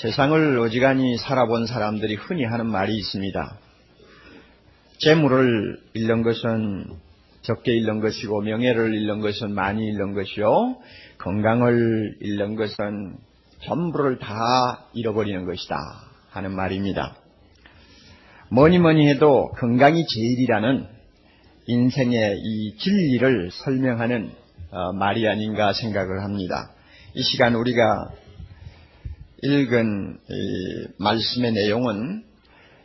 세상을 어지간히 살아본 사람들이 흔히 하는 말이 있습니다. 재물을 잃는 것은 적게 잃는 것이고 명예를 잃는 것은 많이 잃는 것이요 건강을 잃는 것은 전부를 다 잃어버리는 것이다 하는 말입니다. 뭐니 해도 건강이 제일이라는 인생의 이 진리를 설명하는 말이 아닌가 생각을 합니다. 이 시간 우리가 읽은 이 말씀의 내용은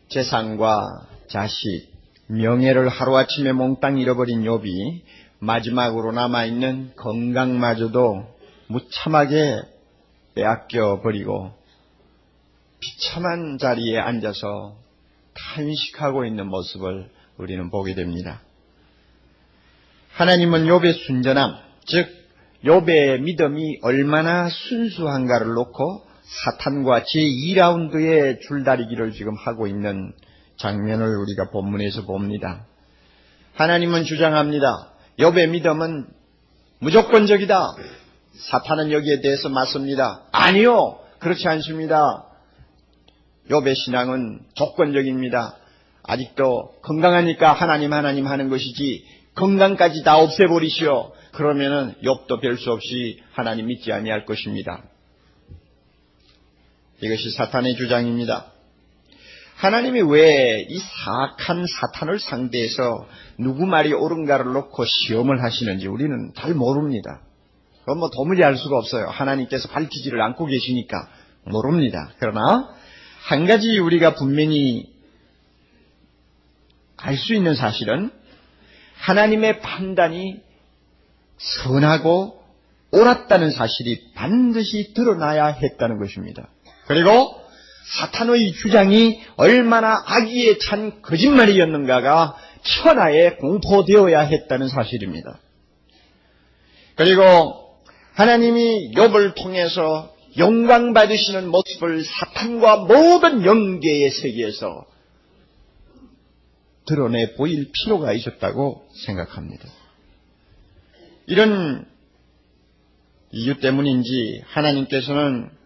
재산과 자식, 명예를 하루아침에 몽땅 잃어버린 욥이 마지막으로 남아있는 건강마저도 무참하게 빼앗겨 버리고 비참한 자리에 앉아서 탄식하고 있는 모습을 우리는 보게 됩니다. 하나님은 욥의 순전함, 즉 욥의 믿음이 얼마나 순수한가를 놓고 사탄과 제2라운드의 줄다리기를 지금 하고 있는 장면을 우리가 본문에서 봅니다. 하나님은 주장합니다. 욥의 믿음은 무조건적이다. 사탄은 여기에 대해서 맞습니다. 아니요, 그렇지 않습니다. 욥의 신앙은 조건적입니다. 아직도 건강하니까 하나님 하는 것이지 건강까지 다 없애버리시오. 그러면은 욥도 별 수 없이 하나님 믿지 아니할 것입니다. 이것이 사탄의 주장입니다. 하나님이 왜 이 사악한 사탄을 상대해서 누구 말이 옳은가를 놓고 시험을 하시는지 우리는 잘 모릅니다. 그건 도무지 알 수가 없어요. 하나님께서 밝히지를 않고 계시니까 모릅니다. 그러나 한 가지 우리가 분명히 알 수 있는 사실은 하나님의 판단이 선하고 옳았다는 사실이 반드시 드러나야 했다는 것입니다. 그리고 사탄의 주장이 얼마나 악의에 찬 거짓말이었는가가 천하에 공포되어야 했다는 사실입니다. 그리고 하나님이 욥을 통해서 영광 받으시는 모습을 사탄과 모든 영계의 세계에서 드러내 보일 필요가 있었다고 생각합니다. 이런 이유 때문인지 하나님께서는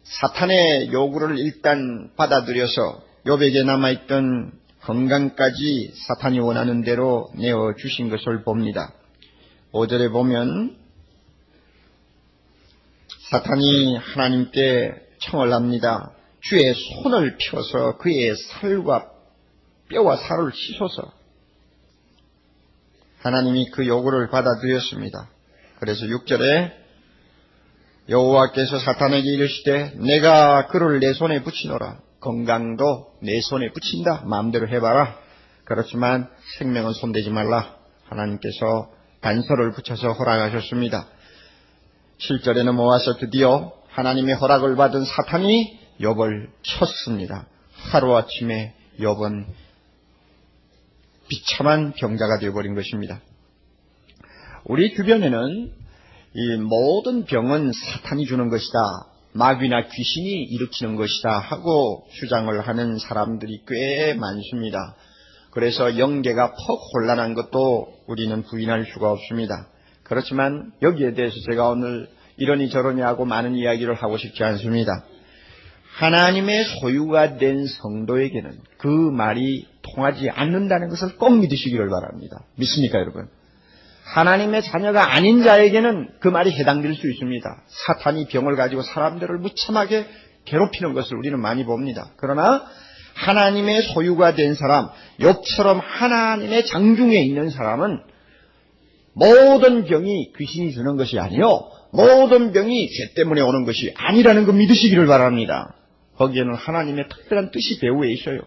사탄의 요구를 일단 받아들여서 욥에게 남아있던 건강까지 사탄이 원하는 대로 내어주신 것을 봅니다. 5절에 보면 사탄이 하나님께 청을 합니다. 주의 손을 펴서 그의 살과 뼈와 살을 씻어서. 하나님이 그 요구를 받아들였습니다. 그래서 6절에 여호와께서 사탄에게 이르시되 내가 그를 내 손에 붙이노라. 건강도 내 손에 붙인다. 마음대로 해봐라. 그렇지만 생명은 손대지 말라. 하나님께서 단서를 붙여서 허락하셨습니다. 7절에는 모아서 드디어 하나님의 허락을 받은 사탄이 욥을 쳤습니다. 하루아침에 욥은 비참한 병자가 되어버린 것입니다. 우리 주변에는 이 모든 병은 사탄이 주는 것이다. 마귀나 귀신이 일으키는 것이다 하고 주장을 하는 사람들이 꽤 많습니다. 그래서 영계가 퍽 혼란한 것도 우리는 부인할 수가 없습니다. 그렇지만 여기에 대해서 제가 오늘 이러니 저러니 하고 많은 이야기를 하고 싶지 않습니다. 하나님의 소유가 된 성도에게는 그 말이 통하지 않는다는 것을 꼭 믿으시기를 바랍니다. 믿습니까, 여러분? 하나님의 자녀가 아닌 자에게는 그 말이 해당될 수 있습니다. 사탄이 병을 가지고 사람들을 무참하게 괴롭히는 것을 우리는 많이 봅니다. 그러나 하나님의 소유가 된 사람, 욥처럼 하나님의 장중에 있는 사람은 모든 병이 귀신이 주는 것이 아니요, 모든 병이 죄 때문에 오는 것이 아니라는 거 믿으시기를 바랍니다. 거기에는 하나님의 특별한 뜻이 배후에 있어요.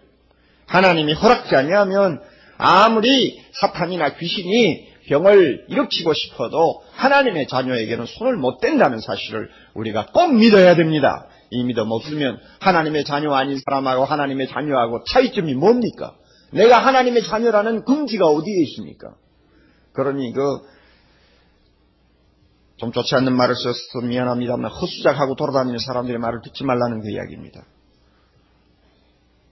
하나님이 허락지 아니하면 아무리 사탄이나 귀신이 병을 일으키고 싶어도 하나님의 자녀에게는 손을 못 댄다는 사실을 우리가 꼭 믿어야 됩니다. 이 믿음 없으면 하나님의 자녀 아닌 사람하고 하나님의 자녀하고 차이점이 뭡니까? 내가 하나님의 자녀라는 금지가 어디에 있습니까? 그러니 좀 좋지 않는 말을 써서 미안합니다만 헛수작하고 돌아다니는 사람들의 말을 듣지 말라는 그 이야기입니다.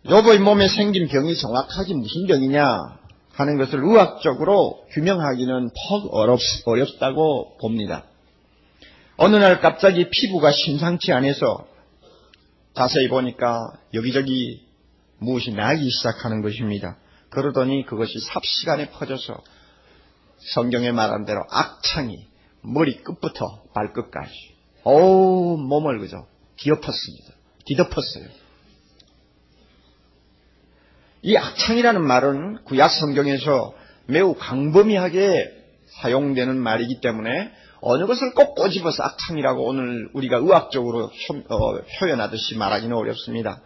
욥의 몸에 생긴 병이 정확하게 무슨 병이냐 하는 것을 의학적으로 규명하기는 퍽 어렵다고 봅니다. 어느 날 갑자기 피부가 심상치 않아서 자세히 보니까 여기저기 무엇이 나기 시작하는 것입니다. 그러더니 그것이 삽시간에 퍼져서 성경에 말한 대로 악창이 머리 끝부터 발끝까지 몸을 그저 뒤덮었어요. 이 악창이라는 말은 구약 성경에서 매우 광범위하게 사용되는 말이기 때문에 어느 것을 꼭 꼬집어서 악창이라고 오늘 우리가 의학적으로 표현하듯이 말하기는 어렵습니다.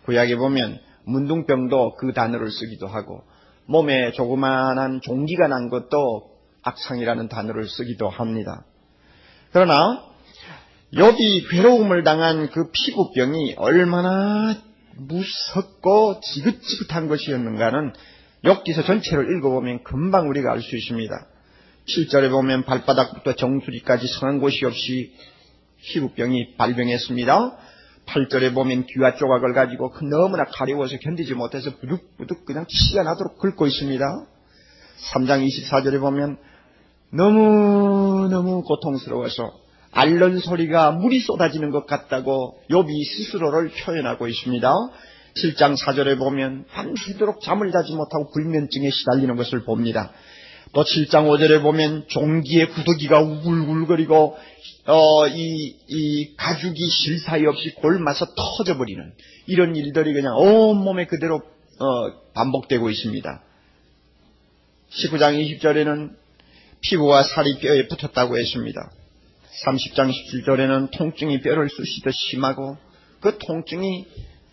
구약에 보면 문둥병도 그 단어를 쓰기도 하고 몸에 조그만한 종기가 난 것도 악창이라는 단어를 쓰기도 합니다. 그러나 욥이 괴로움을 당한 그 피부병이 얼마나 무섭고 지긋지긋한 것이었는가는 욥기서 전체를 읽어보면 금방 우리가 알 수 있습니다. 7절에 보면 발바닥부터 정수리까지 성한 곳이 없이 피부병이 발병했습니다. 8절에 보면 귀와 조각을 가지고 너무나 가려워서 견디지 못해서 부득부득 그냥 치가 나도록 긁고 있습니다. 3장 24절에 보면 너무너무 고통스러워서 앓는 소리가 물이 쏟아지는 것 같다고 욥이 스스로를 표현하고 있습니다. 7장 4절에 보면 밤새도록 잠을 자지 못하고 불면증에 시달리는 것을 봅니다. 또 7장 5절에 보면 종기의 구더기가 우글우글거리고 이 가죽이 실 사이 없이 골마서 터져버리는 이런 일들이 그냥 온몸에 그대로 반복되고 있습니다. 19장 20절에는 피부와 살이 뼈에 붙었다고 했습니다. 30장 17절에는 통증이 뼈를 쑤시듯 심하고 그 통증이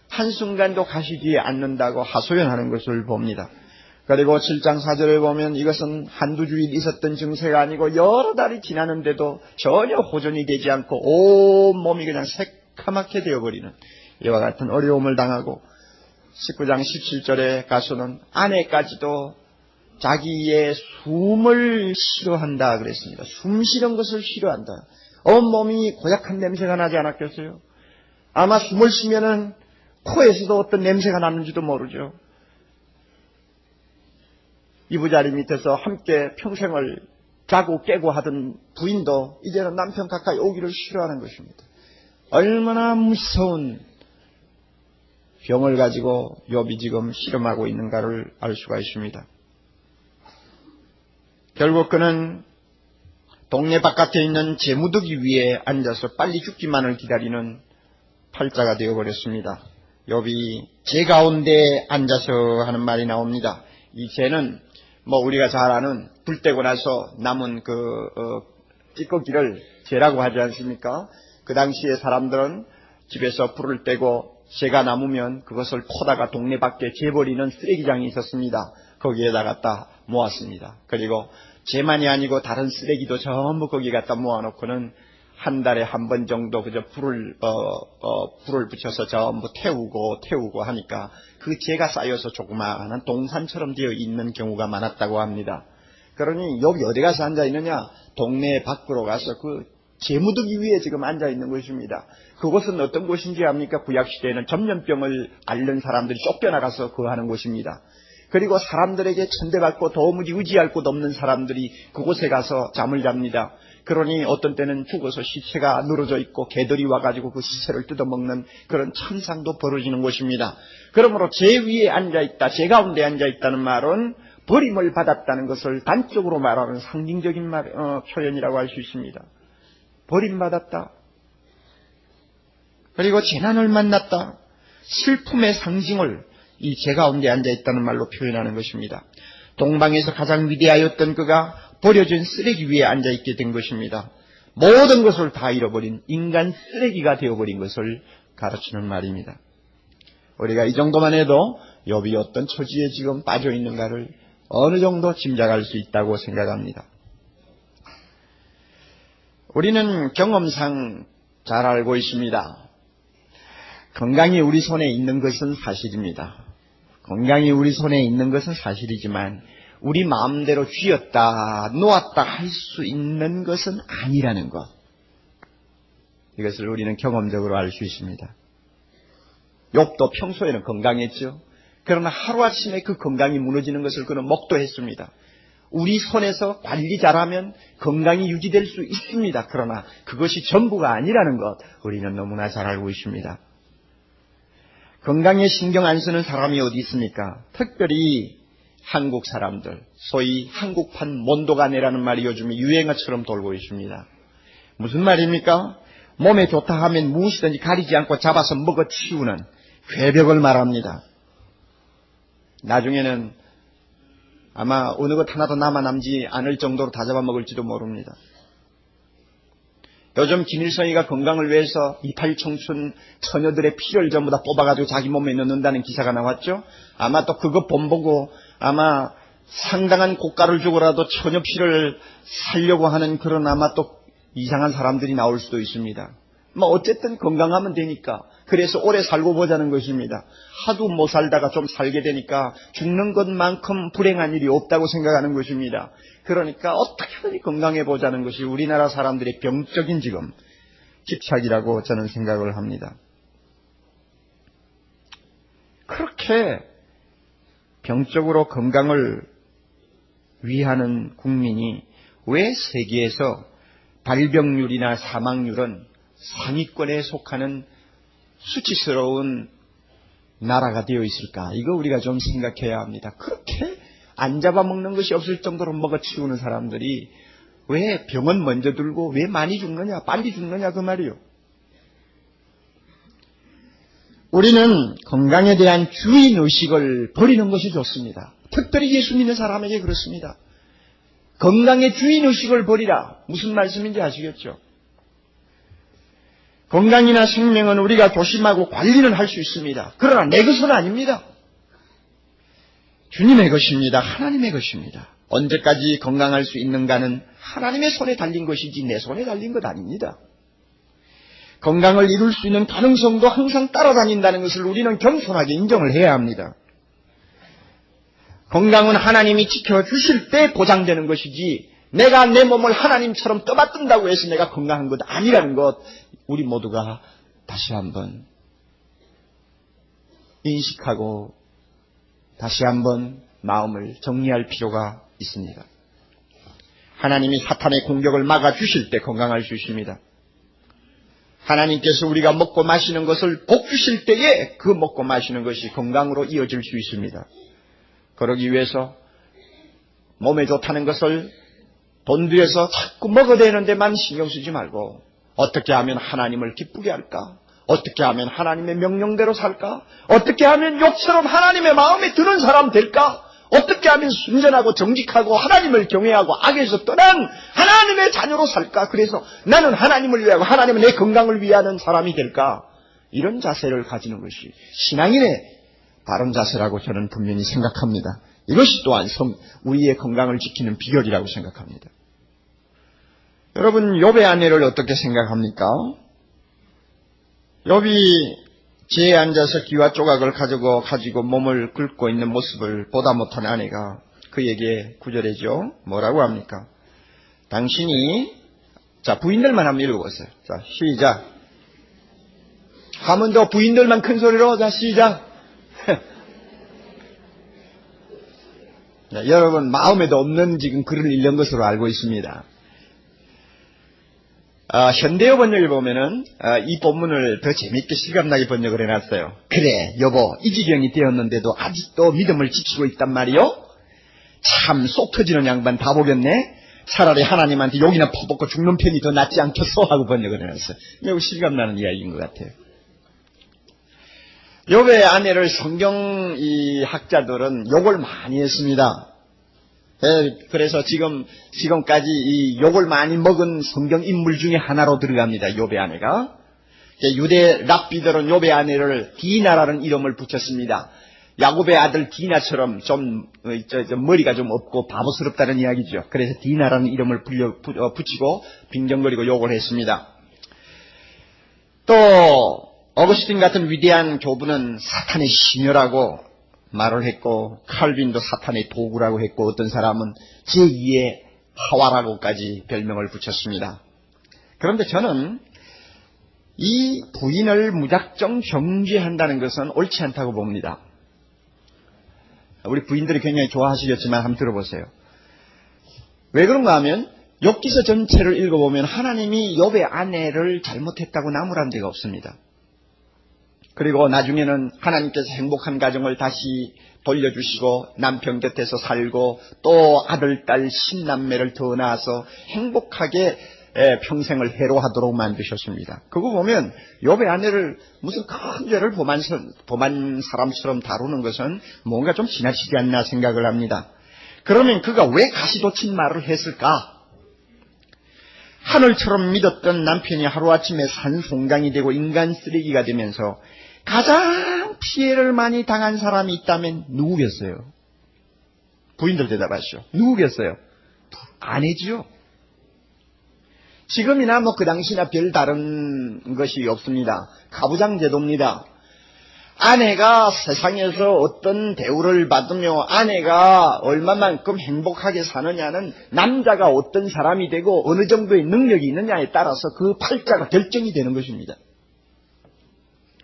한순간도 가시지 않는다고 하소연하는 것을 봅니다. 그리고 7장 4절에 보면 이것은 한두 주일 있었던 증세가 아니고 여러 달이 지나는데도 전혀 호전이 되지 않고 온몸이 그냥 새카맣게 되어버리는 이와 같은 어려움을 당하고 19장 17절에 가서는 아내까지도 자기의 숨을 싫어한다 그랬습니다. 숨 쉬는 것을 싫어한다. 온몸이 고약한 냄새가 나지 않았겠어요? 아마 숨을 쉬면은 코에서도 어떤 냄새가 나는지도 모르죠. 이부자리 밑에서 함께 평생을 자고 깨고 하던 부인도 이제는 남편 가까이 오기를 싫어하는 것입니다. 얼마나 무서운 병을 가지고 욥이 지금 실험하고 있는가를 알 수가 있습니다. 결국 그는 동네 바깥에 있는 재무더기 위에 앉아서 빨리 죽기만을 기다리는 팔자가 되어버렸습니다. 욥이 재 가운데 앉아서 하는 말이 나옵니다. 이 재는 우리가 잘 아는 불 떼고 나서 남은 찌꺼기를 재라고 하지 않습니까? 그 당시에 사람들은 집에서 불을 떼고 재가 남으면 그것을 퍼다가 동네 밖에 재버리는 쓰레기장이 있었습니다. 거기에다 갖다 모았습니다. 그리고 재만이 아니고 다른 쓰레기도 전부 거기 갖다 모아놓고는 한 달에 한 번 정도 그저 불을 붙여서 전부 태우고 하니까 그 재가 쌓여서 조그마한 동산처럼 되어 있는 경우가 많았다고 합니다. 그러니 욥이 어디 가서 앉아 있느냐? 동네 밖으로 가서 그 재무더기 위에 지금 앉아 있는 것입니다. 그곳은 어떤 곳인지 압니까? 구약시대에는 전염병을 앓는 사람들이 쫓겨나가서 거하는 곳입니다. 그리고 사람들에게 천대받고 도무지 의지할 곳 없는 사람들이 그곳에 가서 잠을 잡니다. 그러니 어떤 때는 죽어서 시체가 늘어져 있고 개들이 와가지고 그 시체를 뜯어먹는 그런 참상도 벌어지는 것입니다. 그러므로 재 위에 앉아있다, 재 가운데 앉아있다는 말은 버림을 받았다는 것을 단적으로 말하는 상징적인 표현이라고 할 수 있습니다. 버림받았다. 그리고 재난을 만났다. 슬픔의 상징을 이 재 가운데 앉아있다는 말로 표현하는 것입니다. 동방에서 가장 위대하였던 그가 버려진 쓰레기 위에 앉아있게 된 것입니다. 모든 것을 다 잃어버린 인간 쓰레기가 되어버린 것을 가르치는 말입니다. 우리가 이 정도만 해도 욥이 어떤 처지에 지금 빠져있는가를 어느 정도 짐작할 수 있다고 생각합니다. 우리는 경험상 잘 알고 있습니다. 건강이 우리 손에 있는 것은 사실입니다. 건강이 우리 손에 있는 것은 사실이지만 우리 마음대로 쥐었다 놓았다 할 수 있는 것은 아니라는 것, 이것을 우리는 경험적으로 알 수 있습니다. 욥도 평소에는 건강했죠. 그러나 하루아침에 그 건강이 무너지는 것을 그는 목도했습니다. 우리 손에서 관리 잘하면 건강이 유지될 수 있습니다. 그러나 그것이 전부가 아니라는 것 우리는 너무나 잘 알고 있습니다. 건강에 신경 안 쓰는 사람이 어디 있습니까? 특별히 한국 사람들, 소위 한국판 몬도가네라는 말이 요즘 유행어처럼 돌고 있습니다. 무슨 말입니까? 몸에 좋다 하면 무엇이든지 가리지 않고 잡아서 먹어치우는 괴벽을 말합니다. 나중에는 아마 어느 것 하나도 남지 않을 정도로 다 잡아먹을지도 모릅니다. 요즘 김일성이가 건강을 위해서 28 청춘 처녀들의 피를 전부 다 뽑아가지고 자기 몸에 넣는다는 기사가 나왔죠. 아마 또 그거 본보고 아마 상당한 고가를 주고라도 처녀 피를 살려고 하는 그런 아마 또 이상한 사람들이 나올 수도 있습니다. 뭐 어쨌든 건강하면 되니까 그래서 오래 살고 보자는 것입니다. 하도 못 살다가 좀 살게 되니까 죽는 것만큼 불행한 일이 없다고 생각하는 것입니다. 그러니까 어떻게든 건강해 보자는 것이 우리나라 사람들의 병적인 지금 집착이라고 저는 생각을 합니다. 그렇게 병적으로 건강을 위하는 국민이 왜 세계에서 발병률이나 사망률은 상위권에 속하는 수치스러운 나라가 되어 있을까? 이거 우리가 좀 생각해야 합니다. 그렇게 안 잡아먹는 것이 없을 정도로 먹어치우는 사람들이 왜 병은 먼저 들고 왜 많이 죽느냐, 빨리 죽느냐 그 말이요. 우리는 건강에 대한 주인의식을 버리는 것이 좋습니다. 특별히 예수 믿는 사람에게 그렇습니다. 건강의 주인의식을 버리라. 무슨 말씀인지 아시겠죠? 건강이나 생명은 우리가 조심하고 관리는 할 수 있습니다. 그러나 내 것은 아닙니다. 주님의 것입니다. 하나님의 것입니다. 언제까지 건강할 수 있는가는 하나님의 손에 달린 것이지 내 손에 달린 것 아닙니다. 건강을 이룰 수 있는 가능성도 항상 따라다닌다는 것을 우리는 겸손하게 인정을 해야 합니다. 건강은 하나님이 지켜주실 때 보장되는 것이지 내가 내 몸을 하나님처럼 떠받든다고 해서 내가 건강한 것 아니라는 것 우리 모두가 다시 한번 인식하고 다시 한번 마음을 정리할 필요가 있습니다. 하나님이 사탄의 공격을 막아주실 때 건강할 수 있습니다. 하나님께서 우리가 먹고 마시는 것을 복 주실 때에 그 먹고 마시는 것이 건강으로 이어질 수 있습니다. 그러기 위해서 몸에 좋다는 것을 돈 들여서 자꾸 먹어야 되는 데만 신경 쓰지 말고 어떻게 하면 하나님을 기쁘게 할까? 어떻게 하면 하나님의 명령대로 살까? 어떻게 하면 욕처럼 하나님의 마음에 드는 사람 될까? 어떻게 하면 순전하고 정직하고 하나님을 경외하고 악에서 떠난 하나님의 자녀로 살까? 그래서 나는 하나님을 위하고 하나님은 내 건강을 위하는 사람이 될까? 이런 자세를 가지는 것이 신앙인의 바른 자세라고 저는 분명히 생각합니다. 이것이 또한 우리의 건강을 지키는 비결이라고 생각합니다. 여러분, 욥의 아내를 어떻게 생각합니까? 욥이 지에 앉아서 기와 조각을 가지고 몸을 긁고 있는 모습을 보다 못한 아내가 그에게 구절해죠. 뭐라고 합니까? 당신이, 자, 부인들만 한번 읽어보세요. 자, 시작. 하면 더 부인들만 큰 소리로, 자, 시작. 자, 여러분, 마음에도 없는 지금 글을 읽는 것으로 알고 있습니다. 현대어 번역을 보면은 이 본문을 더 재미있게 실감나게 번역을 해놨어요. 그래 여보 이 지경이 되었는데도 아직도 믿음을 지키고 있단 말이요? 참 속 터지는 양반 다 보겠네. 차라리 하나님한테 욕이나 퍼붓고 죽는 편이 더 낫지 않겠어 하고 번역을 해놨어요. 매우 실감나는 이야기인 것 같아요. 욥의 아내를 성경 이 학자들은 욕을 많이 했습니다. 그래서 지금까지 이 욕을 많이 먹은 성경 인물 중에 하나로 들어갑니다. 욥의 아내가. 유대 랍비들은 욥의 아내를 디나라는 이름을 붙였습니다. 야곱의 아들 디나처럼 좀 머리가 좀 없고 바보스럽다는 이야기죠. 그래서 디나라는 이름을 붙이고 빈정거리고 욕을 했습니다. 또 어거스틴 같은 위대한 교부는 사탄의 시녀라고 말을 했고 칼빈도 사탄의 도구라고 했고 어떤 사람은 제2의 하와라고까지 별명을 붙였습니다. 그런데 저는 이 부인을 무작정 정죄한다는 것은 옳지 않다고 봅니다. 우리 부인들이 굉장히 좋아하시겠지만 한번 들어보세요. 왜 그런가 하면 욥기서 전체를 읽어보면 하나님이 욥의 아내를 잘못했다고 나무란 데가 없습니다. 그리고 나중에는 하나님께서 행복한 가정을 다시 돌려주시고 남편 곁에서 살고 또 아들, 딸, 10남매를 더 낳아서 행복하게 평생을 해로하도록 만드셨습니다. 그거 보면 욥의 아내를 무슨 큰 죄를 범한 사람처럼 다루는 것은 뭔가 좀 지나치지 않나 생각을 합니다. 그러면 그가 왜 가시돋친 말을 했을까? 하늘처럼 믿었던 남편이 하루아침에 산송강이 되고 인간 쓰레기가 되면서 가장 피해를 많이 당한 사람이 있다면 누구겠어요? 부인들 대답하시오. 누구겠어요? 아내지요. 지금이나 그 당시나 별 다른 것이 없습니다. 가부장제도입니다. 아내가 세상에서 어떤 대우를 받으며 아내가 얼마만큼 행복하게 사느냐는 남자가 어떤 사람이 되고 어느 정도의 능력이 있느냐에 따라서 그 팔자가 결정이 되는 것입니다.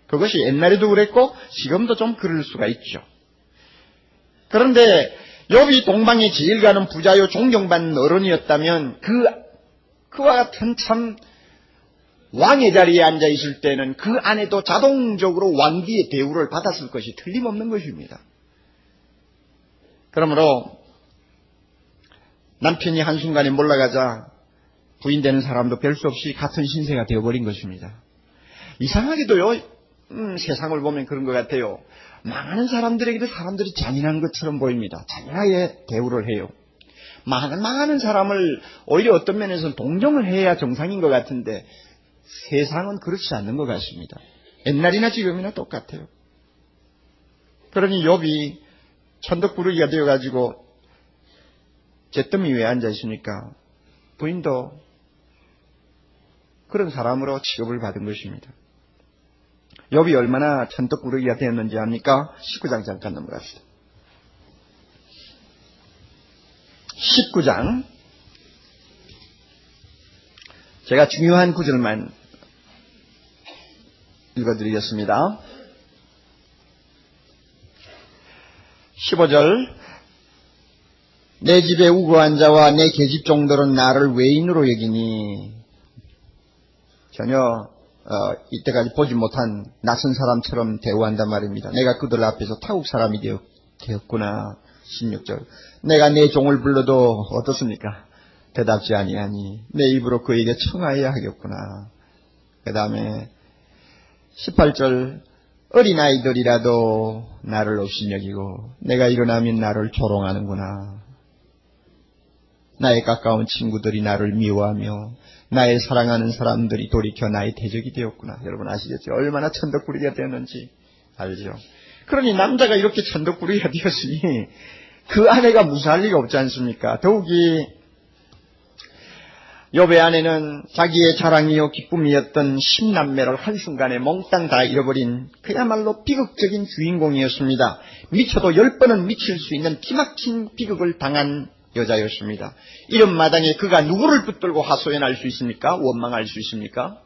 그것이 옛날에도 그랬고 지금도 좀 그럴 수가 있죠. 그런데 욥이 동방에 제일 가는 부자요 존경받는 어른이었다면 그와 같은 참 왕의 자리에 앉아 있을 때는 그 아내도 자동적으로 왕비의 대우를 받았을 것이 틀림없는 것입니다. 그러므로 남편이 한순간에 몰라가자 부인 되는 사람도 별 수 없이 같은 신세가 되어버린 것입니다. 이상하게도요, 세상을 보면 그런 것 같아요. 많은 사람들에게도 사람들이 잔인한 것처럼 보입니다. 잔인하게 대우를 해요. 많은 사람을 오히려 어떤 면에서는 동정을 해야 정상인 것 같은데 세상은 그렇지 않는 것 같습니다. 옛날이나 지금이나 똑같아요. 그러니 욥이 천덕꾸러기가 되어가지고 잿더미 위에 앉아 있으니까 부인도 그런 사람으로 취급을 받은 것입니다. 욥이 얼마나 천덕꾸러기가 되었는지 압니까? 19장 잠깐 넘어갑시다. 19장 제가 중요한 구절만 읽어드리겠습니다. 15절 내 집에 우거한 자와 내 계집종들은 나를 외인으로 여기니 전혀 이때까지 보지 못한 낯선 사람처럼 대우한단 말입니다. 내가 그들 앞에서 타국 사람이 되었구나. 16절 내가 내 종을 불러도 어떻습니까? 대답지 아니하니 내 입으로 그에게 청하여야 하겠구나. 그 다음에 18절 어린아이들이라도 나를 없이 여기고 내가 일어나면 나를 조롱하는구나. 나의 가까운 친구들이 나를 미워하며 나의 사랑하는 사람들이 돌이켜 나의 대적이 되었구나. 여러분 아시겠죠? 얼마나 천덕꾸러기가 되었는지 알죠? 그러니 남자가 이렇게 천덕꾸러기가 되었으니 그 아내가 무사할 리가 없지 않습니까? 더욱이 욥의 아내는 자기의 자랑이요 기쁨이었던 10남매를 한순간에 몽땅 다 잃어버린 그야말로 비극적인 주인공이었습니다. 미쳐도 10번은 미칠 수 있는 기막힌 비극을 당한 여자였습니다. 이런 마당에 그가 누구를 붙들고 하소연할 수 있습니까? 원망할 수 있습니까?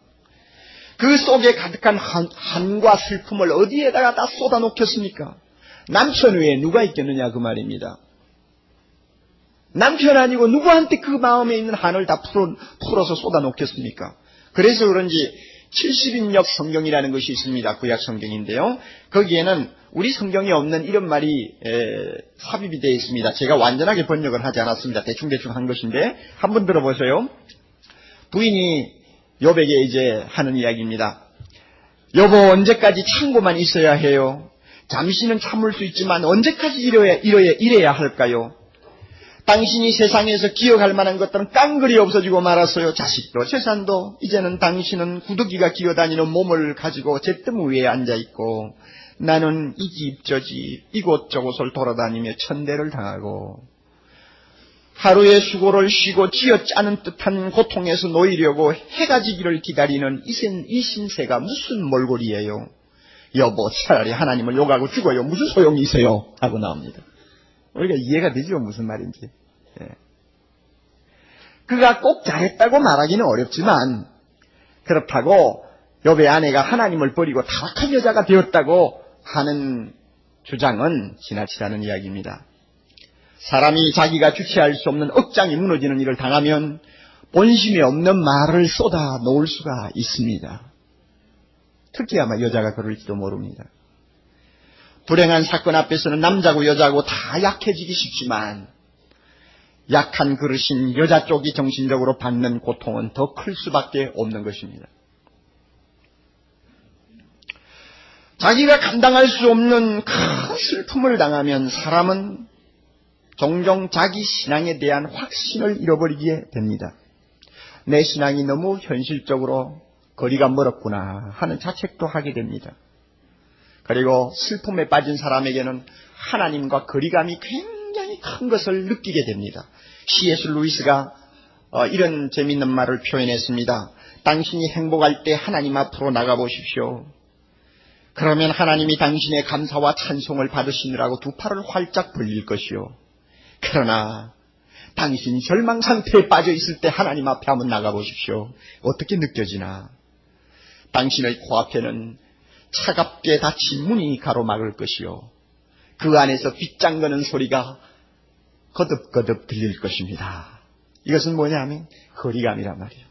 그 속에 가득한 한과 슬픔을 어디에다가 다 쏟아놓겠습니까? 남편 외에 누가 있겠느냐 그 말입니다. 남편 아니고 누구한테 그 마음에 있는 한을 다 풀어서 쏟아놓겠습니까? 그래서 그런지 70인역 성경이라는 것이 있습니다. 구약 성경인데요. 거기에는 우리 성경에 없는 이런 말이 삽입이 되어 있습니다. 제가 완전하게 번역을 하지 않았습니다. 대충 한 것인데 한번 들어보세요. 부인이 욥에게 이제 하는 이야기입니다. 여보 언제까지 참고만 있어야 해요? 잠시는 참을 수 있지만 언제까지 이래야 할까요? 당신이 세상에서 기억할 만한 것들은 깡그리 없어지고 말았어요. 자식도 재산도 이제는 당신은 구더기가 기어다니는 몸을 가지고 잿더미 위에 앉아있고 나는 이 집 저 집 이곳저곳을 돌아다니며 천대를 당하고 하루의 수고를 쉬고 쥐어짜는 듯한 고통에서 놓이려고 해가 지기를 기다리는 이 신세가 무슨 몰골이에요. 여보 차라리 하나님을 욕하고 죽어요. 무슨 소용이 있어요. 하고 나옵니다. 우리가 이해가 되죠. 무슨 말인지. 예. 그가 꼭 잘했다고 말하기는 어렵지만 그렇다고 욥의 아내가 하나님을 버리고 타락한 여자가 되었다고 하는 주장은 지나치다는 이야기입니다. 사람이 자기가 주체할 수 없는 억장이 무너지는 일을 당하면 본심이 없는 말을 쏟아 놓을 수가 있습니다. 특히 아마 여자가 그럴지도 모릅니다. 불행한 사건 앞에서는 남자고 여자고 다 약해지기 쉽지만 약한 그릇인 여자 쪽이 정신적으로 받는 고통은 더 클 수밖에 없는 것입니다. 자기가 감당할 수 없는 큰 슬픔을 당하면 사람은 종종 자기 신앙에 대한 확신을 잃어버리게 됩니다. 내 신앙이 너무 현실적으로 거리가 멀었구나 하는 자책도 하게 됩니다. 그리고 슬픔에 빠진 사람에게는 하나님과 거리감이 굉장히 큰 것을 느끼게 됩니다. C.S. 루이스가 이런 재미있는 말을 표현했습니다. 당신이 행복할 때 하나님 앞으로 나가보십시오. 그러면 하나님이 당신의 감사와 찬송을 받으시느라고 두 팔을 활짝 벌릴 것이요. 그러나 당신이 절망 상태에 빠져 있을 때 하나님 앞에 한번 나가보십시오. 어떻게 느껴지나? 당신의 코앞에는 차갑게 닫힌 문이 가로막을 것이요. 그 안에서 빗장거는 소리가 거듭거듭 들릴 것입니다. 이것은 뭐냐면 거리감이란 말이에요.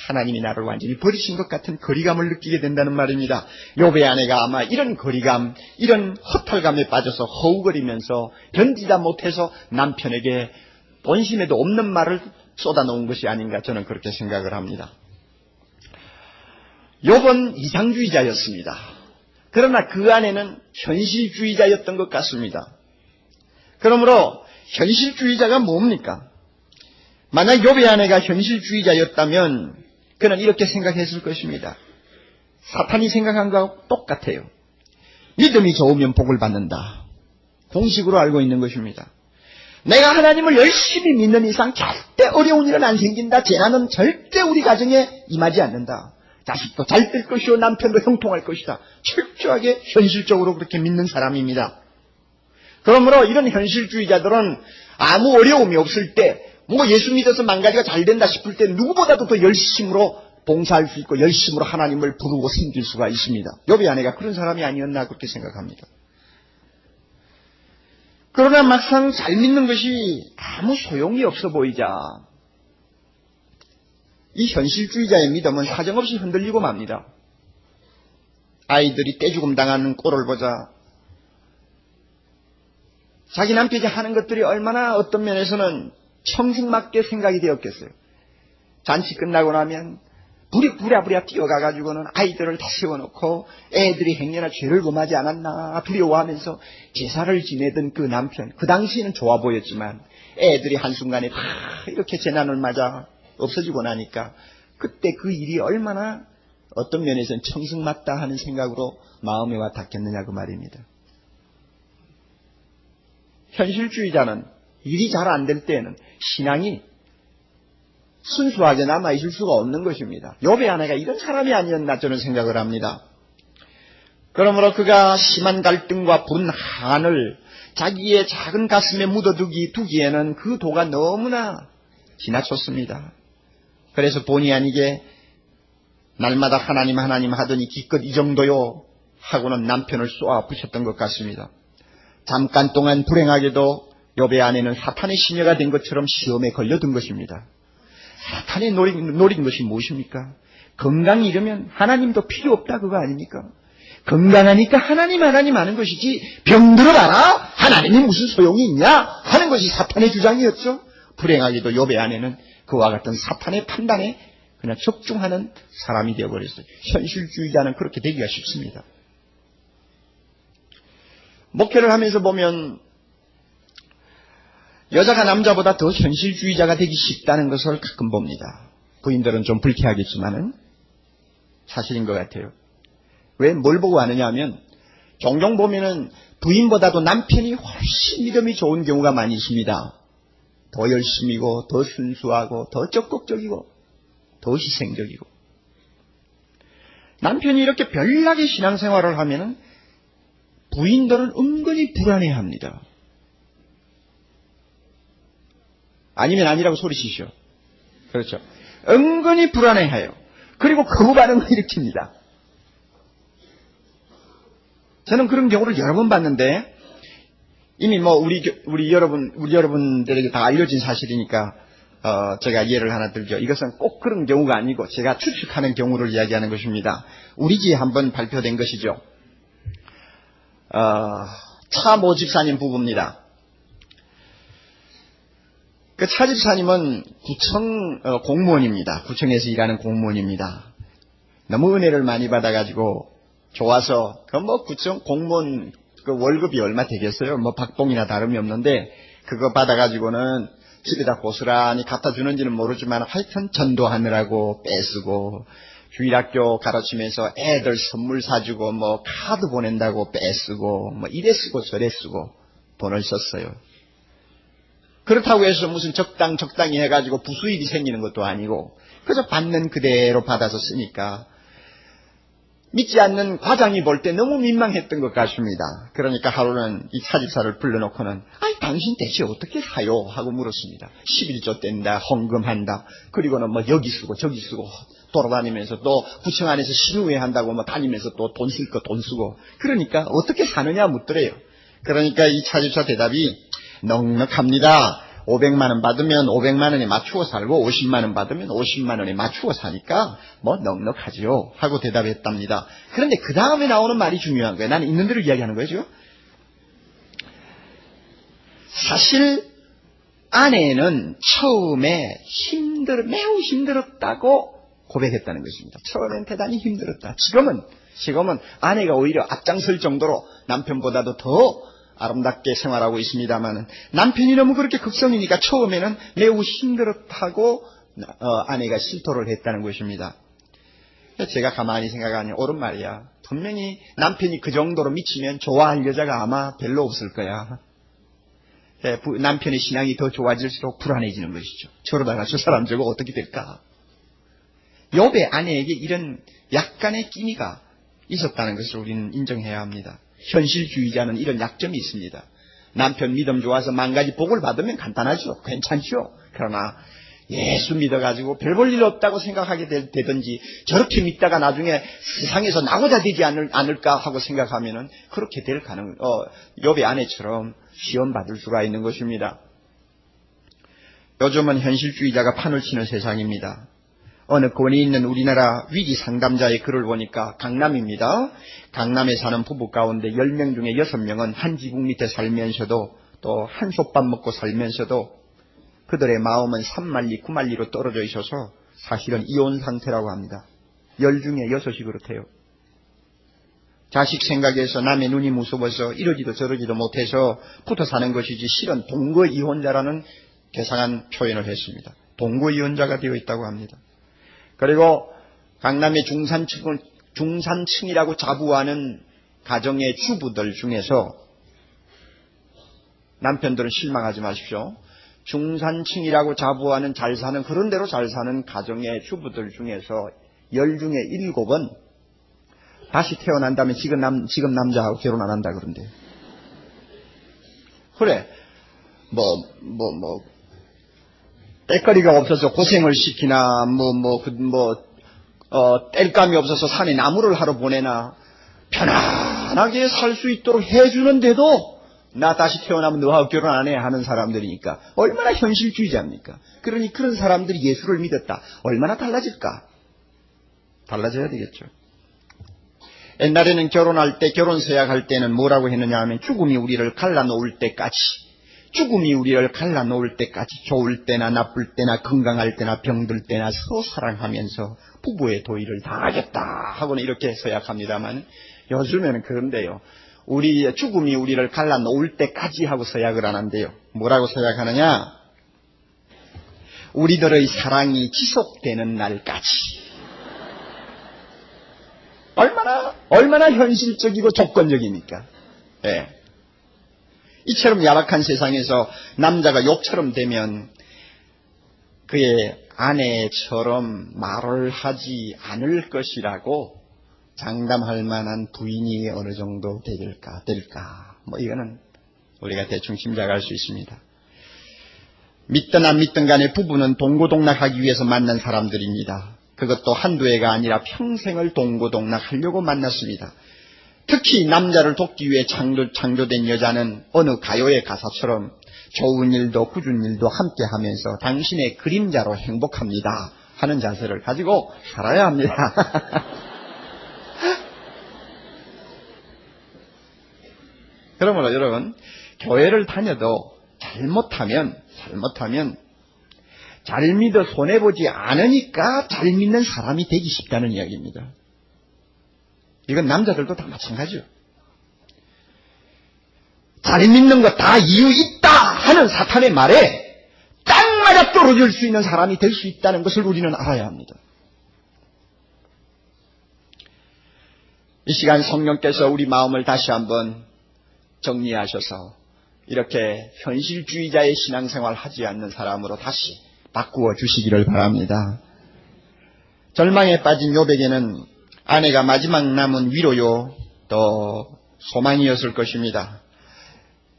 하나님이 나를 완전히 버리신 것 같은 거리감을 느끼게 된다는 말입니다. 욥의 아내가 아마 이런 거리감, 이런 허탈감에 빠져서 허우거리면서 견디다 못해서 남편에게 본심에도 없는 말을 쏟아놓은 것이 아닌가 저는 그렇게 생각을 합니다. 욥은 이상주의자였습니다. 그러나 그 안에는 현실주의자였던 것 같습니다. 그러므로 현실주의자가 뭡니까? 만약 욥의 아내가 현실주의자였다면 그는 이렇게 생각했을 것입니다. 사탄이 생각한 것과 똑같아요. 믿음이 좋으면 복을 받는다. 공식으로 알고 있는 것입니다. 내가 하나님을 열심히 믿는 이상 절대 어려운 일은 안 생긴다. 재난은 절대 우리 가정에 임하지 않는다. 자식도 잘 될 것이요 남편도 형통할 것이다. 철저하게 현실적으로 그렇게 믿는 사람입니다. 그러므로 이런 현실주의자들은 아무 어려움이 없을 때 예수 믿어서 망가지가 잘 된다 싶을 때 누구보다도 더 열심으로 봉사할 수 있고 열심으로 하나님을 부르고 섬길 수가 있습니다. 욥의 아내가 그런 사람이 아니었나 그렇게 생각합니다. 그러나 막상 잘 믿는 것이 아무 소용이 없어 보이자 이 현실주의자의 믿음은 사정없이 흔들리고 맙니다. 아이들이 떼죽음 당하는 꼴을 보자 자기 남편이 하는 것들이 얼마나 어떤 면에서는 청승맞게 생각이 되었겠어요. 잔치 끝나고 나면 부랴부랴 뛰어가가지고는 아이들을 다 세워놓고 애들이 행여나 죄를 범하지 않았나 두려워하면서 제사를 지내던 그 남편, 그 당시에는 좋아 보였지만 애들이 한순간에 다 이렇게 재난을 맞아 없어지고 나니까 그때 그 일이 얼마나 어떤 면에서는 청승맞다 하는 생각으로 마음에 와 닿겠느냐 그 말입니다. 현실주의자는 일이 잘 안 될 때에는 신앙이 순수하게 남아있을 수가 없는 것입니다. 욥의 아내가 이런 사람이 아니었나 저는 생각을 합니다. 그러므로 그가 심한 갈등과 분한을 자기의 작은 가슴에 묻어두기에는 그 도가 너무나 지나쳤습니다. 그래서 본의 아니게 날마다 하나님 하더니 기껏 이 정도요 하고는 남편을 쏘아 부셨던 것 같습니다. 잠깐 동안 불행하게도 욥의 아내는 사탄의 시녀가 된 것처럼 시험에 걸려든 것입니다. 사탄이 노린 것이 무엇입니까? 건강이 이러면 하나님도 필요 없다 그거 아닙니까? 건강하니까 하나님 하는 것이지 병들어봐라 하나님이 무슨 소용이 있냐 하는 것이 사탄의 주장이었죠. 불행하게도 욥의 아내는 그와 같은 사탄의 판단에 그냥 적중하는 사람이 되어버렸어요. 현실주의자는 그렇게 되기가 쉽습니다. 목회를 하면서 보면 여자가 남자보다 더 현실주의자가 되기 쉽다는 것을 가끔 봅니다. 부인들은 좀 불쾌하겠지만은 사실인 것 같아요. 왜 뭘 보고 아느냐 하면 종종 보면은 부인보다도 남편이 훨씬 믿음이 좋은 경우가 많이 있습니다. 더 열심이고 더 순수하고 더 적극적이고 더 희생적이고 남편이 이렇게 별나게 신앙생활을 하면은 부인들은 은근히 불안해합니다. 아니면 아니라고 소리치시오. 그렇죠. 은근히 불안해해요. 그리고 거부 반응을 일으킵니다. 저는 그런 경우를 여러 번 봤는데 이미 뭐 우리 여러분들에게 다 알려진 사실이니까 제가 예를 하나 들죠. 이것은 꼭 그런 경우가 아니고 제가 추측하는 경우를 이야기하는 것입니다. 우리 집에 한번 발표된 것이죠. 차모 집사님 부부입니다. 그 차 집사님은 구청 공무원입니다. 구청에서 일하는 공무원입니다. 너무 은혜를 많이 받아가지고 좋아서 구청 공무원 그 월급이 얼마 되겠어요? 뭐 박봉이나 다름이 없는데 그거 받아가지고는 집에다 고스란히 갖다 주는지는 모르지만 하여튼 전도하느라고 빼쓰고 주일학교 가르치면서 애들 선물 사주고 뭐 카드 보낸다고 빼쓰고 뭐 이래 쓰고 저래 쓰고 돈을 썼어요. 그렇다고 해서 무슨 적당히 해가지고 부수입이 생기는 것도 아니고 그저 받는 그대로 받아서 쓰니까 믿지 않는 과장이 볼 때 너무 민망했던 것 같습니다. 그러니까 하루는 이 차집사를 불러놓고는 아이 당신 대체 어떻게 사요? 하고 물었습니다. 11조 뗀다, 헌금한다, 그리고는 뭐 여기 쓰고 저기 쓰고 돌아다니면서 또 구청 안에서 신우회 한다고 뭐 다니면서 또 돈 쓸 거 돈 쓰고 그러니까 어떻게 사느냐 묻더래요. 그러니까 이 차집사 대답이 넉넉합니다. 500만 원 받으면 500만 원에 맞추어 살고 50만 원 받으면 50만 원에 맞추어 사니까 뭐 넉넉하지요 하고 대답했답니다. 그런데 그 다음에 나오는 말이 중요한 거예요. 나는 있는 대로 이야기하는 거죠. 사실 아내는 처음에 매우 힘들었다고 고백했다는 것입니다. 처음엔 대단히 힘들었다. 지금은 아내가 오히려 앞장설 정도로 남편보다도 더 아름답게 생활하고 있습니다만 남편이 너무 그렇게 극성이니까 처음에는 매우 힘들었다고 아내가 실토를 했다는 것입니다. 제가 가만히 생각하니 옳은 말이야. 분명히 남편이 그 정도로 미치면 좋아할 여자가 아마 별로 없을 거야. 남편의 신앙이 더 좋아질수록 불안해지는 것이죠. 저러다가 저 사람 저거 어떻게 될까? 욥의 아내에게 이런 약간의 끼니가 있었다는 것을 우리는 인정해야 합니다. 현실주의자는 이런 약점이 있습니다. 남편 믿음 좋아서 만 가지 복을 받으면 간단하죠. 괜찮죠. 그러나 예수 믿어가지고 별 볼 일 없다고 생각하게 되든지 저렇게 믿다가 나중에 세상에서 나고자 되지 않을까 하고 생각하면은 그렇게 될 욥의 아내처럼 시험 받을 수가 있는 것입니다. 요즘은 현실주의자가 판을 치는 세상입니다. 어느 권위 있는 우리나라 위기 상담자의 글을 보니까 강남입니다. 강남에 사는 부부 가운데 10명 중에 6명은 한 지붕 밑에 살면서도 또 한솥밥 먹고 살면서도 그들의 마음은 산만리 구만리로 떨어져 있어서 사실은 이혼 상태라고 합니다. 10 중에 6이 그렇대요. 자식 생각해서 남의 눈이 무서워서 이러지도 저러지도 못해서 붙어 사는 것이지 실은 동거 이혼자라는 괴상한 표현을 했습니다. 동거 이혼자가 되어 있다고 합니다. 그리고 강남의 중산층이라고 자부하는 가정의 주부들 중에서 남편들은 실망하지 마십시오. 중산층이라고 자부하는 잘 사는 그런 대로 잘 사는 가정의 주부들 중에서 10 중에 7은 다시 태어난다면 지금 남자하고 결혼 안 한다 그런데. 그래 때거리가 없어서 고생을 시키나, 뗄감이 없어서 산에 나무를 하러 보내나, 편안하게 살 수 있도록 해주는데도, 나 다시 태어나면 너하고 결혼 안 해 하는 사람들이니까, 얼마나 현실주의자입니까? 그러니 그런 사람들이 예수를 믿었다. 얼마나 달라질까? 달라져야 되겠죠. 옛날에는 결혼할 때, 결혼 서약할 때는 뭐라고 했느냐 하면, 죽음이 우리를 갈라놓을 때까지, 좋을 때나 나쁠 때나 건강할 때나 병들 때나 서로 사랑하면서 부부의 도의를 다하겠다 하고는 이렇게 서약합니다만 요즘에는 그런데요. 죽음이 우리를 갈라놓을 때까지 하고 서약을 안 한대요. 뭐라고 서약하느냐? 우리들의 사랑이 지속되는 날까지. 얼마나 현실적이고 조건적입니까? 예. 이처럼 야박한 세상에서 남자가 욕처럼 되면 그의 아내처럼 말을 하지 않을 것이라고 장담할 만한 부인이 어느 정도 될까? 이거는 우리가 대충 짐작할 수 있습니다. 믿든 안 믿든 간에 부부는 동고동락하기 위해서 만난 사람들입니다. 그것도 한두 해가 아니라 평생을 동고동락하려고 만났습니다. 특히 남자를 돕기 위해 창조된 여자는 어느 가요의 가사처럼 좋은 일도 굳은 일도 함께 하면서 당신의 그림자로 행복합니다 하는 자세를 가지고 살아야 합니다. 그러므로 여러분, 교회를 다녀도 잘못하면 잘 믿어 손해보지 않으니까 잘 믿는 사람이 되기 쉽다는 이야기입니다. 이건 남자들도 다 마찬가지요. 잘 믿는 거 다 이유 있다 하는 사탄의 말에 딱 맞아 떨어질 수 있는 사람이 될 수 있다는 것을 우리는 알아야 합니다. 이 시간 성령께서 우리 마음을 다시 한번 정리하셔서 이렇게 현실주의자의 신앙생활 하지 않는 사람으로 다시 바꾸어 주시기를 바랍니다. 절망에 빠진 욥에게는 아내가 마지막 남은 위로요 또 소망이었을 것입니다.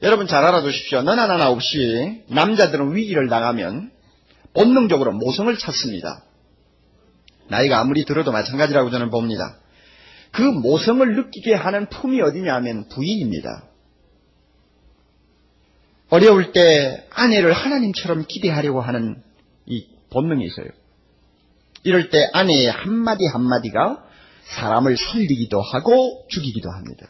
여러분 잘 알아두십시오. 너나 나나 없이 남자들은 위기를 당하면 본능적으로 모성을 찾습니다. 나이가 아무리 들어도 마찬가지라고 저는 봅니다. 그 모성을 느끼게 하는 품이 어디냐 하면 부인입니다. 어려울 때 아내를 하나님처럼 기대하려고 하는 이 본능이 있어요. 이럴 때 아내의 한마디 한마디가 사람을 살리기도 하고 죽이기도 합니다.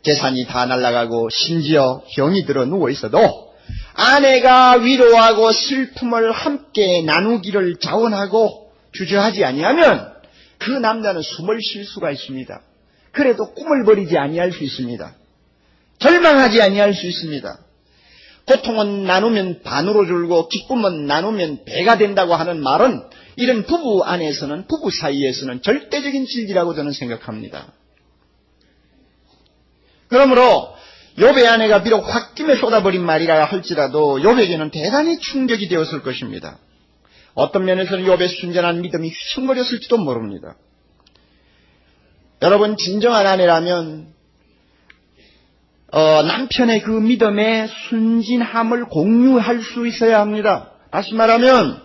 재산이 다 날아가고 심지어 병이 들어 누워 있어도 아내가 위로하고 슬픔을 함께 나누기를 자원하고 주저하지 아니하면 그 남자는 숨을 쉴 수가 있습니다. 그래도 꿈을 버리지 아니할 수 있습니다. 절망하지 아니할 수 있습니다. 고통은 나누면 반으로 줄고 기쁨은 나누면 배가 된다고 하는 말은 이런 부부 안에서는, 부부 사이에서는 절대적인 진리라고 저는 생각합니다. 그러므로 욥의 아내가 비록 홧김에 쏟아버린 말이라 할지라도 욥에게는 대단히 충격이 되었을 것입니다. 어떤 면에서는 욥의 순전한 믿음이 휘청거렸을지도 모릅니다. 여러분, 진정한 아내라면 남편의 그 믿음의 순진함을 공유할 수 있어야 합니다. 다시 말하면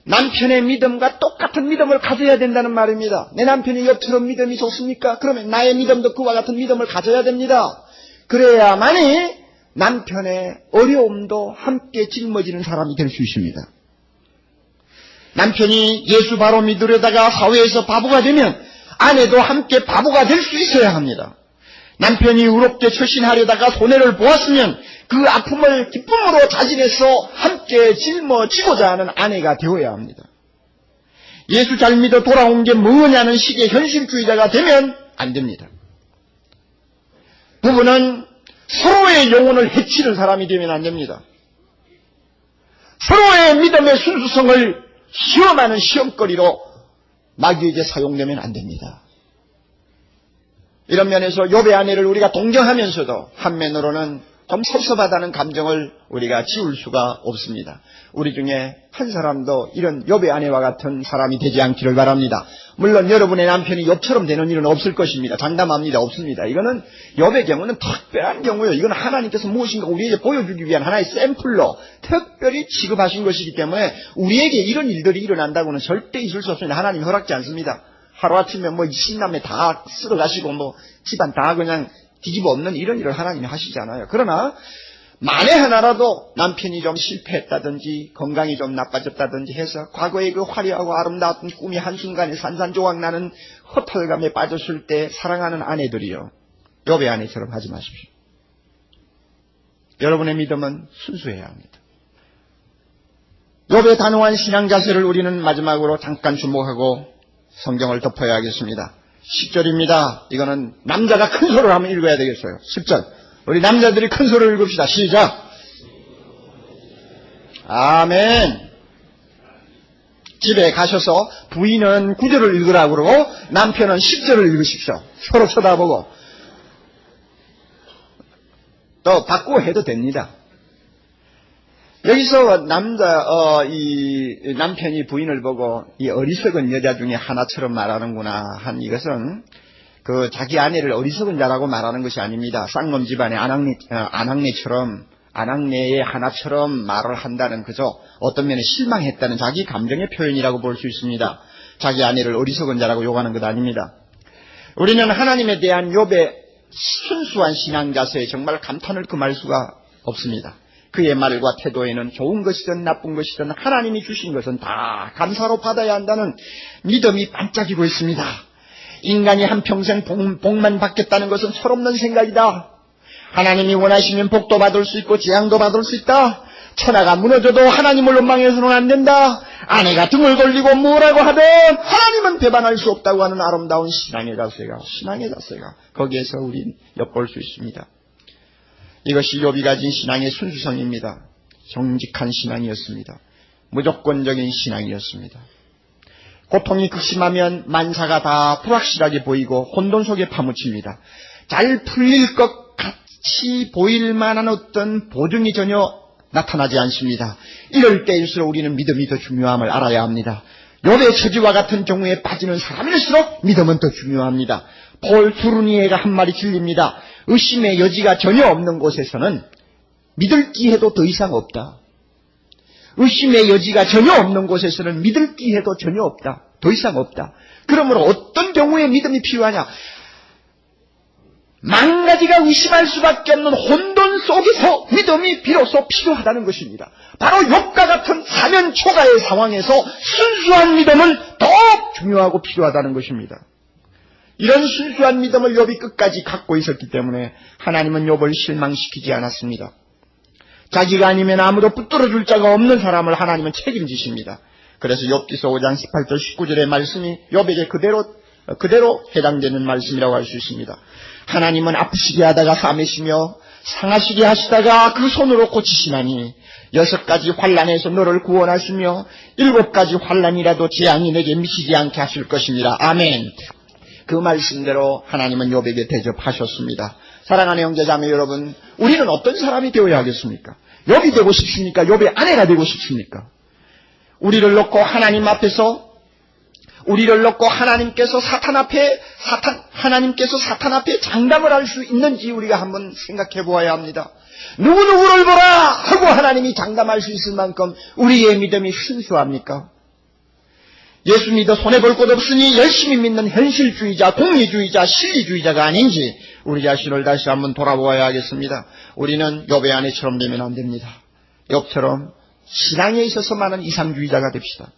남편의 믿음과 똑같은 믿음을 가져야 된다는 말입니다. 내 남편이 욥처럼 믿음이 좋습니까? 그러면 나의 믿음도 그와 같은 믿음을 가져야 됩니다. 그래야만이 남편의 어려움도 함께 짊어지는 사람이 될 수 있습니다. 남편이 예수 바로 믿으려다가 사회에서 바보가 되면 아내도 함께 바보가 될 수 있어야 합니다. 남편이 의롭게 처신하려다가 손해를 보았으면 그 아픔을 기쁨으로 자진해서 함께 짊어지고자 하는 아내가 되어야 합니다. 예수 잘 믿어 돌아온 게 뭐냐는 식의 현실주의자가 되면 안 됩니다. 부부는 서로의 영혼을 해치는 사람이 되면 안 됩니다. 서로의 믿음의 순수성을 시험하는 시험거리로 마귀에게 사용되면 안 됩니다. 이런 면에서 욥의 아내를 우리가 동정하면서도 한면으로는 좀 섭섭하다는 감정을 우리가 지울 수가 없습니다. 우리 중에 한 사람도 이런 욥의 아내와 같은 사람이 되지 않기를 바랍니다. 물론 여러분의 남편이 욥처럼 되는 일은 없을 것입니다. 장담합니다. 없습니다. 이거는 욥의 경우는 특별한 경우예요. 이건 하나님께서 무엇인가 우리에게 보여주기 위한 하나의 샘플로 특별히 취급하신 것이기 때문에 우리에게 이런 일들이 일어난다고는 절대 있을 수 없습니다. 하나님이 허락지 않습니다. 하루아침에 신남매 다 쓸어가시고 집안 다 그냥 뒤집어 엎는 이런 일을 하나님이 하시잖아요. 그러나 만에 하나라도 남편이 좀 실패했다든지 건강이 좀 나빠졌다든지 해서 과거의 그 화려하고 아름다웠던 꿈이 한순간에 산산조각나는 허탈감에 빠졌을 때 사랑하는 아내들이요, 욥의 아내처럼 하지 마십시오. 여러분의 믿음은 순수해야 합니다. 욥의 단호한 신앙 자세를 우리는 마지막으로 잠깐 주목하고 성경을 덮어야 하겠습니다. 10절입니다. 이거는 남자가 큰 소리를 하면 읽어야 되겠어요. 10절. 우리 남자들이 큰 소리를 읽읍시다. 시작. 아멘. 집에 가셔서 부인은 9절을 읽으라고 그러고 남편은 10절을 읽으십시오. 서로 쳐다보고. 또 바꾸어 해도 됩니다. 여기서 이 남편이 부인을 보고 이 어리석은 여자 중에 하나처럼 말하는구나 한 이것은 그 자기 아내를 어리석은 자라고 말하는 것이 아닙니다. 쌍놈 집안의 아낙네의 하나처럼 말을 한다는 그저 어떤 면에 실망했다는 자기 감정의 표현이라고 볼 수 있습니다. 자기 아내를 어리석은 자라고 욕하는 것 아닙니다. 우리는 하나님에 대한 욥의 순수한 신앙 자세에 정말 감탄을 금할 수가 없습니다. 그의 말과 태도에는 좋은 것이든 나쁜 것이든 하나님이 주신 것은 다 감사로 받아야 한다는 믿음이 반짝이고 있습니다. 인간이 한평생 복만 받겠다는 것은 철없는 생각이다. 하나님이 원하시면 복도 받을 수 있고 재앙도 받을 수 있다. 천하가 무너져도 하나님을 원망해서는 안 된다. 아내가 등을 돌리고 뭐라고 하든 하나님은 배반할 수 없다고 하는 아름다운 신앙의 자세가 거기에서 우린 엿볼 수 있습니다. 이것이 욥이 가진 신앙의 순수성입니다. 정직한 신앙이었습니다. 무조건적인 신앙이었습니다. 고통이 극심하면 만사가 다 불확실하게 보이고 혼돈 속에 파묻힙니다. 잘 풀릴 것 같이 보일 만한 어떤 보증이 전혀 나타나지 않습니다. 이럴 때일수록 우리는 믿음이 더 중요함을 알아야 합니다. 욥의 처지와 같은 경우에 빠지는 사람일수록 믿음은 더 중요합니다. 폴 투르니에가 한 말이 진리입니다. 의심의 여지가 전혀 없는 곳에서는 믿을 기회도 더 이상 없다. 의심의 여지가 전혀 없는 곳에서는 믿을 기회도 전혀 없다. 더 이상 없다. 그러므로 어떤 경우에 믿음이 필요하냐? 망가지가 의심할 수밖에 없는 혼돈 속에서 믿음이 비로소 필요하다는 것입니다. 바로 욥과 같은 사면 초가의 상황에서 순수한 믿음은 더 중요하고 필요하다는 것입니다. 이런 순수한 믿음을 욥이 끝까지 갖고 있었기 때문에 하나님은 욥을 실망시키지 않았습니다. 자기가 아니면 아무도 붙들어줄 자가 없는 사람을 하나님은 책임지십니다. 그래서 욥기서 5장 18절 19절의 말씀이 욥에게 그대로 해당되는 말씀이라고 할 수 있습니다. 하나님은 아프시게 하다가 싸매시며 상하시게 하시다가 그 손으로 고치시나니 6가지 환난에서 너를 구원하시며 7가지 환난이라도 재앙이 내게 미치지 않게 하실 것입니다. 아멘. 그 말씀대로 하나님은 욥에게 대접하셨습니다. 사랑하는 형제자매 여러분, 우리는 어떤 사람이 되어야 하겠습니까? 욥이 되고 싶습니까? 욥의 아내가 되고 싶습니까? 우리를 놓고 하나님께서 사탄 앞에 장담을 할 수 있는지 우리가 한번 생각해 보아야 합니다. 누구누구를 보라 하고 하나님이 장담할 수 있을 만큼 우리의 믿음이 순수합니까? 예수 믿어 손해볼 것 없으니 열심히 믿는 현실주의자, 공리주의자, 실리주의자가 아닌지 우리 자신을 다시 한번 돌아보아야 하겠습니다. 우리는 욥의 아내처럼 되면 안 됩니다. 욥처럼 신앙에 있어서만은 이상주의자가 됩시다.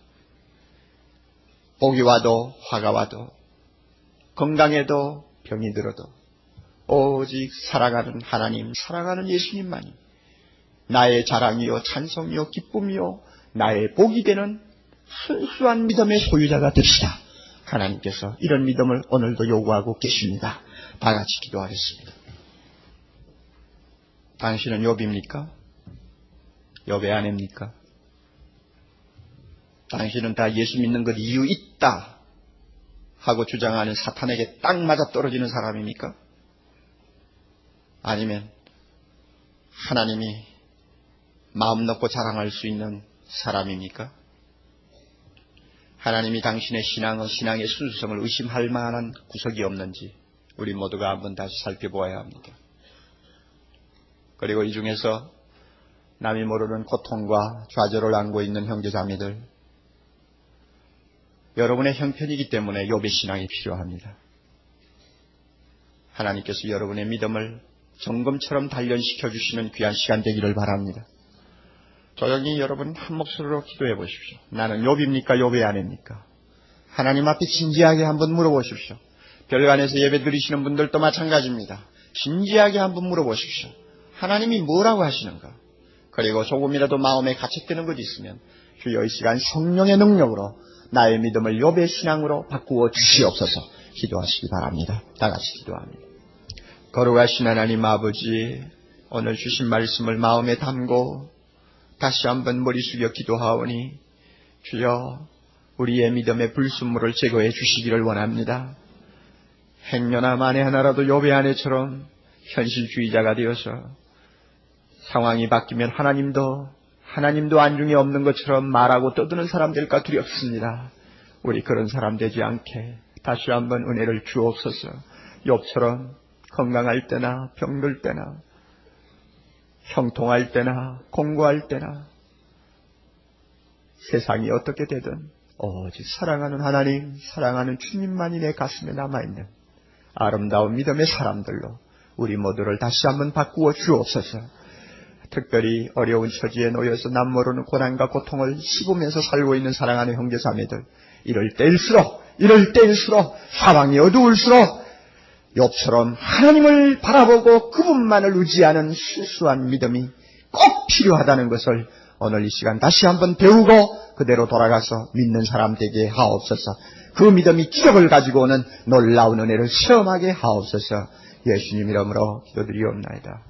복이 와도 화가 와도 건강에도 병이 들어도 오직 사랑하는 하나님, 사랑하는 예수님만이 나의 자랑이요 찬송이요 기쁨이요 나의 복이 되는 순수한 믿음의 소유자가 됩시다. 하나님께서 이런 믿음을 오늘도 요구하고 계십니다. 다 같이 기도하겠습니다. 당신은 욥입니까? 욥의 아내입니까? 당신은 다 예수 믿는 것 이유 있다 하고 주장하는 사탄에게 딱 맞아 떨어지는 사람입니까? 아니면 하나님이 마음 놓고 자랑할 수 있는 사람입니까? 하나님이 당신의 신앙의 순수성을 의심할 만한 구석이 없는지 우리 모두가 한번 다시 살펴보아야 합니다. 그리고 이 중에서 남이 모르는 고통과 좌절을 안고 있는 형제자매들, 여러분의 형편이기 때문에 욥의 신앙이 필요합니다. 하나님께서 여러분의 믿음을 정금처럼 단련시켜 주시는 귀한 시간 되기를 바랍니다. 조용히 여러분 한 목소리로 기도해 보십시오. 나는 욥입니까? 욥의 아내입니까? 하나님 앞에 진지하게 한번 물어보십시오. 별관에서 예배 드리시는 분들도 마찬가지입니다. 진지하게 한번 물어보십시오. 하나님이 뭐라고 하시는가? 그리고 조금이라도 마음에 가책되는 것이 있으면 주여 이 시간 성령의 능력으로 나의 믿음을 욥의 신앙으로 바꾸어 주시옵소서. 기도하시기 바랍니다. 다 같이 기도합니다. 거룩하신 하나님 아버지, 오늘 주신 말씀을 마음에 담고 다시 한번 머리 숙여 기도하오니 주여 우리의 믿음의 불순물을 제거해 주시기를 원합니다. 행여나 만에 하나라도 욥의 아내처럼 현실주의자가 되어서 상황이 바뀌면 하나님도 안중에 없는 것처럼 말하고 떠드는 사람 될까 두렵습니다. 우리 그런 사람 되지 않게 다시 한번 은혜를 주옵소서. 욥처럼 건강할 때나 병들 때나 형통할 때나 공부할 때나 세상이 어떻게 되든 오직 사랑하는 하나님, 사랑하는 주님만이 내 가슴에 남아있는 아름다운 믿음의 사람들로 우리 모두를 다시 한번 바꾸어 주옵소서. 특별히 어려운 처지에 놓여서 남모르는 고난과 고통을 씹으면서 살고 있는 사랑하는 형제자매들, 이럴 때일수록 사방이 어두울수록 욥처럼 하나님을 바라보고 그분만을 의지하는 순수한 믿음이 꼭 필요하다는 것을 오늘 이 시간 다시 한번 배우고 그대로 돌아가서 믿는 사람 되게 하옵소서. 그 믿음이 기적을 가지고 오는 놀라운 은혜를 체험하게 하옵소서. 예수님 이름으로 기도드리옵나이다.